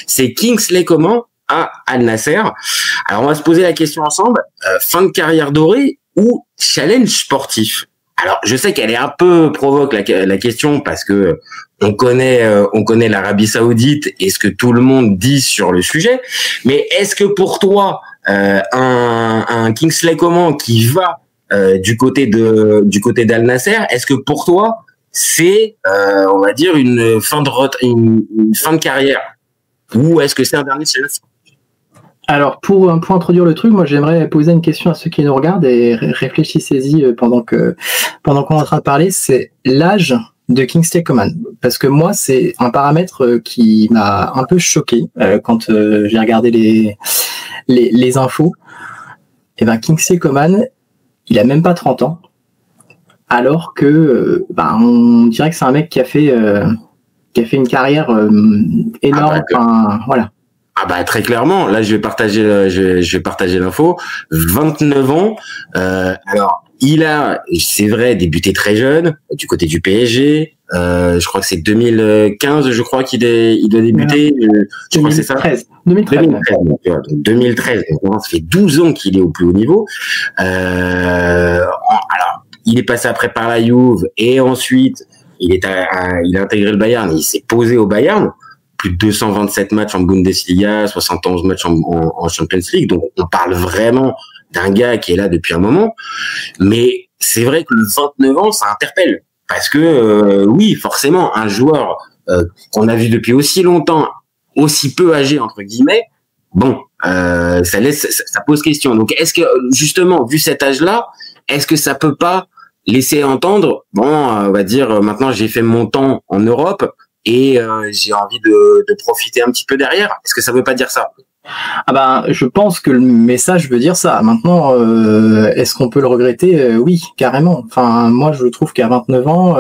c'est Kingsley Coman à Al Nasser. Alors on va se poser la question ensemble, fin de carrière dorée ou challenge sportif? Alors je sais qu'elle est un peu provoque la question parce que on connaît l'Arabie Saoudite et ce que tout le monde dit sur le sujet, mais est-ce que pour toi un Kingsley Coman qui va du côté d'Al Nasser, est-ce que pour toi c'est on va dire une fin de carrière, ou est-ce que c'est un dernier challenge? Alors, pour introduire le truc, moi, j'aimerais poser une question à ceux qui nous regardent et réfléchissez-y pendant qu'on est en train de parler. C'est l'âge de Kingsley Coman. Parce que moi, c'est un paramètre qui m'a un peu choqué quand j'ai regardé les infos. Et ben, Kingsley Coman, il a même pas 30 ans. Alors que, on dirait que c'est un mec qui a fait une carrière énorme. Voilà. Ah bah très clairement, là je vais partager l'info. 29 ans. Alors il a, c'est vrai, débuté très jeune du côté du PSG. Je crois que c'est 2015, je crois qu'il doit débuter. Je crois que c'est ça. 2013. Donc, ça fait 12 ans qu'il est au plus haut niveau. Alors il est passé après par la Juve et ensuite il a intégré le Bayern. Il s'est posé au Bayern. Plus de 227 matchs en Bundesliga, 71 matchs en Champions League. Donc, on parle vraiment d'un gars qui est là depuis un moment. Mais c'est vrai que le 29 ans, ça interpelle. Parce que, oui, forcément, un joueur qu'on a vu depuis aussi longtemps, aussi peu âgé, entre guillemets, bon, ça pose question. Donc, est-ce que, justement, vu cet âge-là, est-ce que ça peut pas laisser entendre, bon, on va dire, maintenant, j'ai fait mon temps en Europe, et j'ai envie de profiter un petit peu derrière. Est-ce que ça veut pas dire ça? Je pense que le message veut dire ça. Maintenant, est-ce qu'on peut le regretter? Oui, carrément. Enfin, moi, je trouve qu'à 29 ans,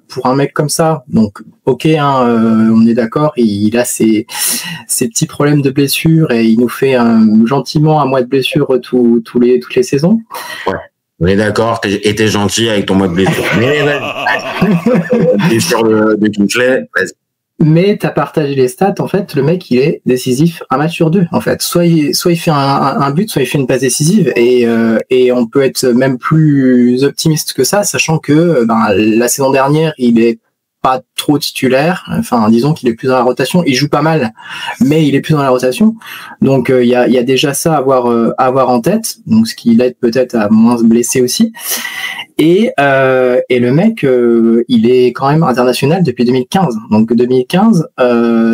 pour un mec comme ça, donc, ok, on est d'accord, il a ses petits problèmes de blessure et il nous fait gentiment un mois de blessure toutes les saisons. Ouais. On est d'accord, t'es gentil avec ton mode blessure. Mais vas-y. Blessure de Kingsley, vas-y. Mais t'as partagé les stats, en fait, le mec, il est décisif un match sur deux, en fait. Soit il fait un but, soit il fait une passe décisive, et on peut être même plus optimiste que ça, sachant que la saison dernière, il est pas trop titulaire, enfin disons qu'il est plus dans la rotation, il joue pas mal, mais il est plus dans la rotation, donc il y a déjà ça à avoir en tête, donc ce qui l'aide peut-être à moins se blesser aussi, et le mec il est quand même international depuis 2015, donc 2015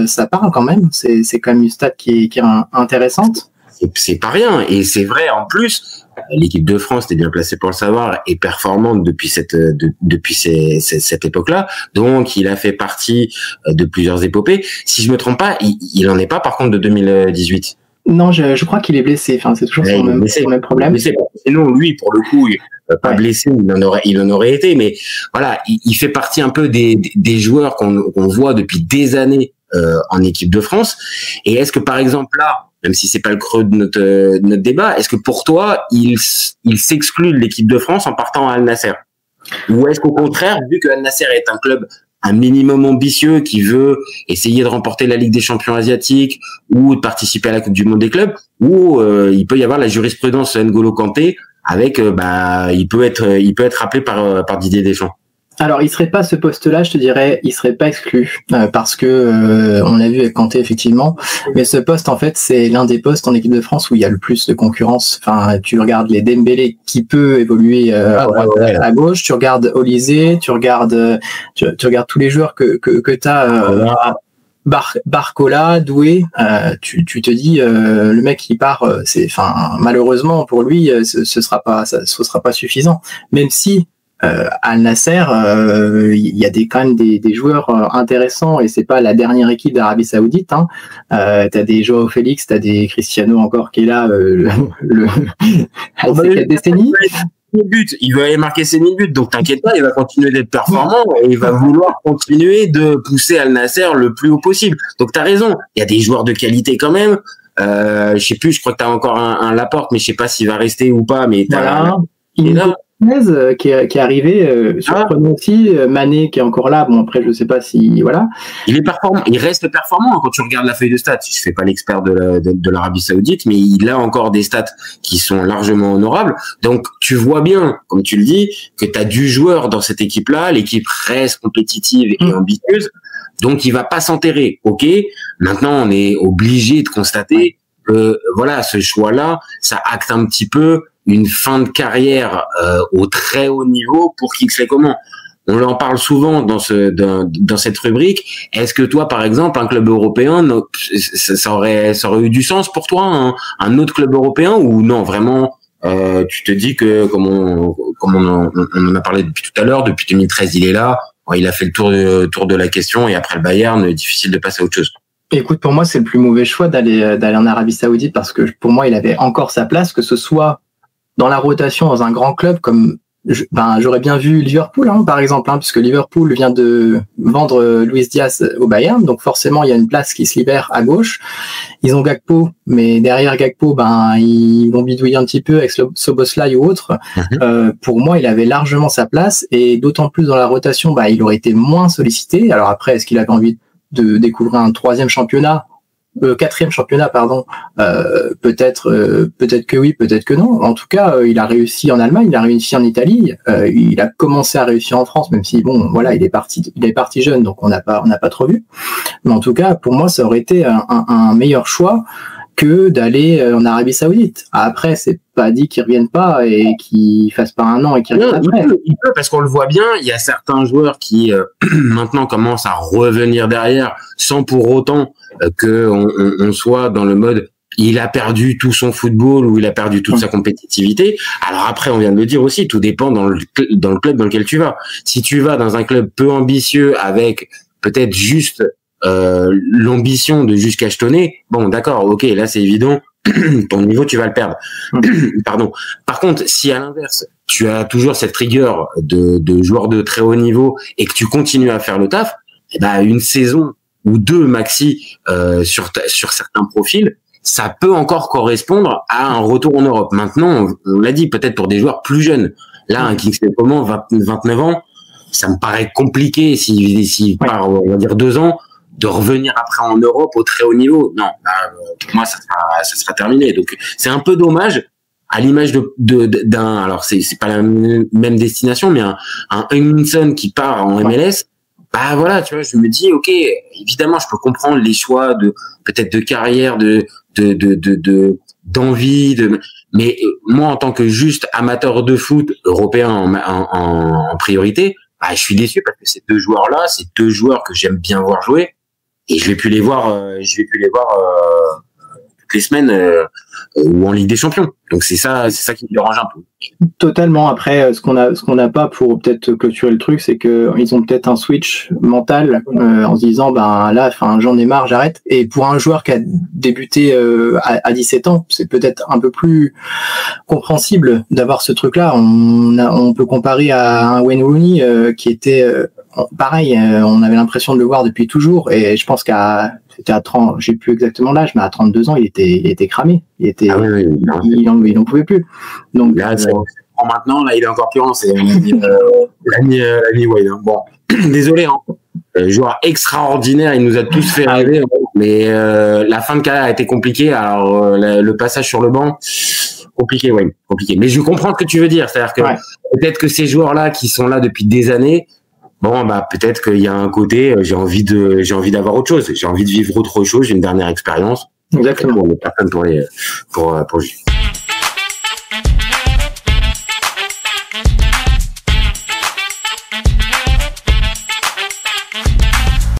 ça parle quand même, c'est quand même une stat qui est intéressante. C'est pas rien, et c'est vrai en plus. L'équipe de France, t'es bien placé pour le savoir, est performante depuis cette époque-là. Donc, il a fait partie de plusieurs épopées. Si je me trompe pas, il en est pas par contre de 2018. Non, je crois qu'il est blessé. Enfin, c'est toujours son même problème. Blessé. Sinon, lui, pour le coup, pas blessé, il en aurait été. Mais voilà, il fait partie un peu des joueurs qu'on voit depuis des années en équipe de France. Et est-ce que par exemple là, même si c'est pas le creux de notre débat, est-ce que pour toi, il s'exclut de l'équipe de France en partant à Al Nasser? Ou est-ce qu'au contraire, vu que Al Nasser est un club un minimum ambitieux qui veut essayer de remporter la Ligue des Champions asiatiques ou de participer à la Coupe du Monde des clubs, où il peut y avoir la jurisprudence N'Golo Kanté avec il peut être rappelé par Didier Deschamps? Alors, il serait pas ce poste-là, je te dirais, il serait pas exclu parce que on l'a vu avec Kanté effectivement, mais ce poste en fait c'est l'un des postes en équipe de France où il y a le plus de concurrence. Enfin, tu regardes les Dembélé qui peut évoluer à gauche, tu regardes Olysée, tu regardes tous les joueurs que t'as. Barcola, Doué, tu te dis le mec qui part, malheureusement pour lui, ce sera pas suffisant, même si Al Nasser, il y a quand même des joueurs intéressants et c'est pas la dernière équipe d'Arabie Saoudite. T'as des Joao Félix, t'as des Cristiano encore qui est là, avec cette décennie. Il veut aller marquer ses 1000 buts, donc t'inquiète pas, il va continuer d'être performant et il va vouloir continuer de pousser Al Nasser le plus haut possible. Donc t'as raison, il y a des joueurs de qualité quand même. Je sais plus, je crois que t'as encore un Laporte, mais je sais pas s'il va rester ou pas. Mais Et là, qui est arrivé, surprenant aussi, Mané qui est encore là, bon après je sais pas si, voilà. Il est performant, il reste performant quand tu regardes la feuille de stats. Je fais pas l'expert de l'Arabie Saoudite, mais il a encore des stats qui sont largement honorables. Donc tu vois bien, comme tu le dis, que tu as du joueur dans cette équipe-là, l'équipe reste compétitive et ambitieuse, donc il va pas s'enterrer. Ok, maintenant on est obligé de constater que voilà, ce choix-là, ça acte un petit peu une fin de carrière au très haut niveau pour Kingsley Coman. On en parle souvent dans cette rubrique. Est-ce que toi, par exemple, un club européen, ça aurait eu du sens pour toi, un autre club européen, ou non, vraiment, tu te dis que comme on en a parlé depuis tout à l'heure, depuis 2013, il est là, il a fait le tour de la question, et après le Bayern, difficile de passer à autre chose. Écoute, pour moi, c'est le plus mauvais choix d'aller en Arabie Saoudite, parce que pour moi, il avait encore sa place, que ce soit dans la rotation dans un grand club comme j'aurais bien vu Liverpool, par exemple, puisque Liverpool vient de vendre Luis Diaz au Bayern, donc forcément il y a une place qui se libère à gauche. Ils ont Gakpo, mais derrière Gakpo, ils vont bidouiller un petit peu avec Szoboszlai ou autre. Pour moi, il avait largement sa place, et d'autant plus dans la rotation, il aurait été moins sollicité. Alors après, est-ce qu'il avait envie de découvrir un quatrième championnat, peut-être que oui, peut-être que non. En tout cas, il a réussi en Allemagne, il a réussi en Italie, il a commencé à réussir en France, même si il est parti jeune, donc on n'a pas trop vu. Mais en tout cas, pour moi, ça aurait été un meilleur choix que d'aller en Arabie Saoudite. Après, c'est pas dit qu'ils reviennent pas et qu'ils fassent pas un an et qu'ils reviennent après. Il peut, parce qu'on le voit bien, il y a certains joueurs qui maintenant commencent à revenir derrière sans pour autant qu'on soit dans le mode il a perdu tout son football ou il a perdu toute sa compétitivité. Alors après, on vient de le dire aussi, tout dépend dans le club dans lequel tu vas. Si tu vas dans un club peu ambitieux avec peut-être juste l'ambition de juste cachetonner, bon d'accord, ok, là c'est évident, ton niveau tu vas le perdre. Pardon. Par contre, si à l'inverse tu as toujours cette rigueur de joueur de très haut niveau et que tu continues à faire le taf, une saison ou deux maxi sur certains profils, ça peut encore correspondre à un retour en Europe. Maintenant, on l'a dit, peut-être pour des joueurs plus jeunes. Là, un Kingsley Coman, 29 ans, ça me paraît compliqué s'il part, on va dire 2 ans, de revenir après en Europe au très haut niveau. Non, pour moi, ça sera terminé. Donc, c'est un peu dommage, à l'image d'un, alors c'est pas la même destination, mais un Hugminson qui part en MLS. Voilà, tu vois, je me dis, ok, évidemment, je peux comprendre les choix peut-être de carrière, d'envie, mais moi, en tant que juste amateur de foot européen en priorité, je suis déçu parce que ces deux joueurs-là, c'est deux joueurs que j'aime bien voir jouer, et je vais plus les voir toutes les semaines ou en Ligue des Champions. Donc c'est ça qui me dérange un peu. Totalement. Après, ce qu'on n'a pas, pour peut-être clôturer le truc, c'est que ils ont peut-être un switch mental en se disant là, j'en ai marre, j'arrête. Et pour un joueur qui a débuté à 17 ans, c'est peut-être un peu plus compréhensible d'avoir ce truc-là. On peut comparer à un Wayne Rooney qui était pareil. On avait l'impression de le voir depuis toujours, et je pense c'était à 30, j'ai plus exactement l'âge, mais à 32 ans, il était cramé. Il n'en pouvait plus. Donc là, maintenant, là, il est encore plus c'est l'ami Wayne. Bon, désolé, joueur extraordinaire, il nous a tous fait rêver, mais la fin de carrière a été compliquée. Alors le passage sur le banc, compliqué, Wayne, compliqué. Mais je comprends ce que tu veux dire, c'est-à-dire que peut-être que ces joueurs-là qui sont là depuis des années, peut-être qu'il y a un côté, j'ai envie d'avoir autre chose, j'ai envie de vivre autre chose, une dernière expérience. Exactement. Personne pour